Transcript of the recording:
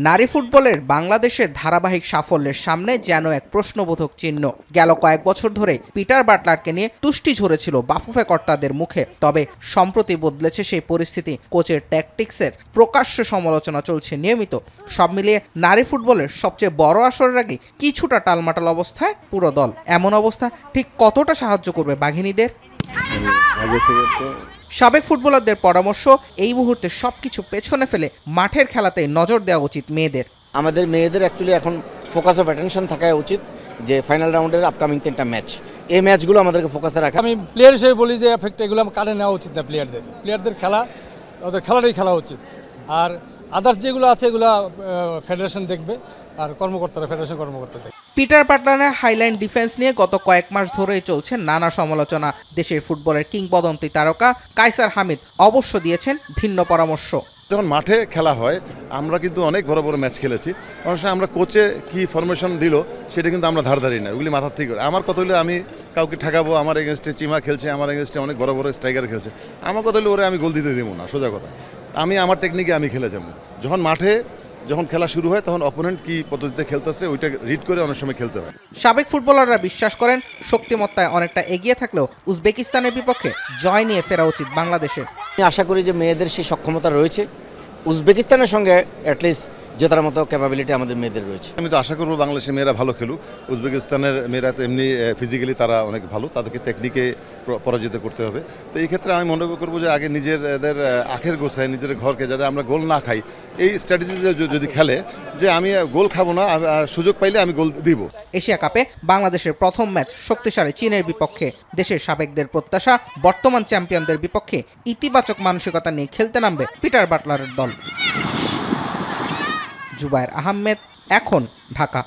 নারী ফুটবলের বাংলাদেশের ধারাবাহিক সাফল্যের সামনে যেন এক প্রশ্নবোধক চিহ্ন। গেল কয়েক বছর ধরে পিটার বাটলারকে নিয়ে তুষ্টি ঝরেছিল বাফুফে কর্তাদের মুখে। তবে সম্প্রতি বদলেছে সেই পরিস্থিতি। কোচের ট্যাকটিক্সের প্রকাশ্য সমালোচনা চলছে নিয়মিত। সব মিলিয়ে নারী ফুটবলের সবচেয়ে বড় আসরের আগে কিছুটা টালমাটাল অবস্থায় পুরো দল। এমন অবস্থা ঠিক কতটা সাহায্য করবে বাঘিনীদের? সাবেক ফুটবলারদের পরামর্শ, এই মুহূর্তে সবকিছু পেছনে ফেলে মাঠের খেলাতেই নজর দেওয়া উচিত মেয়েদের। আমাদের মেয়েদের অ্যাকচুয়ালি এখন ফোকাস অফ অ্যাটেনশন থাকা উচিত যে ফাইনাল রাউন্ডের আপকামিং 3টা ম্যাচ, এই ম্যাচগুলো আমাদেরকে ফোকাসে রাখা। আমি প্লেয়ার হিসেবে বলি যে এফেক্ট এগুলো কানে নেওয়া উচিত না। প্লেয়ারদের খেলা, ওদের খেলাটাই খেলা উচিত। আর আদার্স যেগুলো আছে এগুলো ফেডারেশন দেখবে, আর কর্মকর্তারা ফেডারেশন কর্মকর্তা দেখবে। পিটার বাটলারের হাইলাইন ডিফেন্স নিয়ে গত কয়েক মাস ধরেই চলছে নানা সমালোচনা। দেশের ফুটবলের কিংবদন্তি তারকা কায়সার হামিদ অবশ্য দিয়েছেন ভিন্ন পরামর্শ। যখন মাঠে খেলা হয় আমরা কিন্তু অনেক বড় বড় ম্যাচ খেলেছি, অনেক সময় আমরা কোচে কি ফরমেশন দিল সেটা কিন্তু আমরা ধারধারি না, ওগুলি মাথার থেকে। আমার কথা হলে আমি কাউকে ঠেকাবো, আমার এগেনস্টে চিমা খেলছে, আমার এগেনস্টে অনেক বড় বড় স্ট্রাইকার খেলছে, আমার কথা হলে ওরে আমি গোল দিতে দেবো না, সোজা কথা। আমি আমার টেকনিকে আমি খেলে যাবো। যখন খেলা শুরু হয় তখন অপোনেন্ট কি পদ্ধতিতে খেলতেছে ওইটা রিড করে অনেক সময় খেলতে হয়। সাবেক ফুটবলাররা বিশ্বাস করেন শক্তিমত্তায় অনেকটা এগিয়ে থাকলেও উজবেকিস্তানের বিপক্ষে জয় নিয়ে ফেরা উচিত বাংলাদেশের। আমি আশা করি যে মেয়েদের সেই সক্ষমতা রয়েছে, উজবেকিস্তানের সঙ্গে অ্যাটলিস্ট জেতার মতো ক্যাপাবিলিটি আমাদের মেয়েদের রয়েছে। আমি তো আশা করবো বাংলাদেশের মেয়েরা ভালো খেলুক। উজবেকিস্তানের মেয়েরা তো এমনি ফিজিক্যালি তারা অনেক ভালো, তাদেরকে টেকনিকে পরাজিত করতে হবে। তো এই ক্ষেত্রে আমি মনে করবো যে আগে নিজেদের আখের গোছায়, নিজের ঘরকে, যাতে আমরা গোল না খাই, এই স্ট্র্যাটেজিতে যদি খেলে যে আমি গোল খাবো না, সুযোগ পাইলে আমি গোল দিব। এশিয়া কাপে বাংলাদেশের প্রথম ম্যাচ শক্তিশালী চীনের বিপক্ষে। দেশের সাবেকদের প্রত্যাশা বর্তমান চ্যাম্পিয়নদের বিপক্ষে ইতিবাচক মানসিকতা নিয়ে খেলতে নামবে পিটার বাটলারের দল। জুবায়ের আহমেদ, এখন, ঢাকা।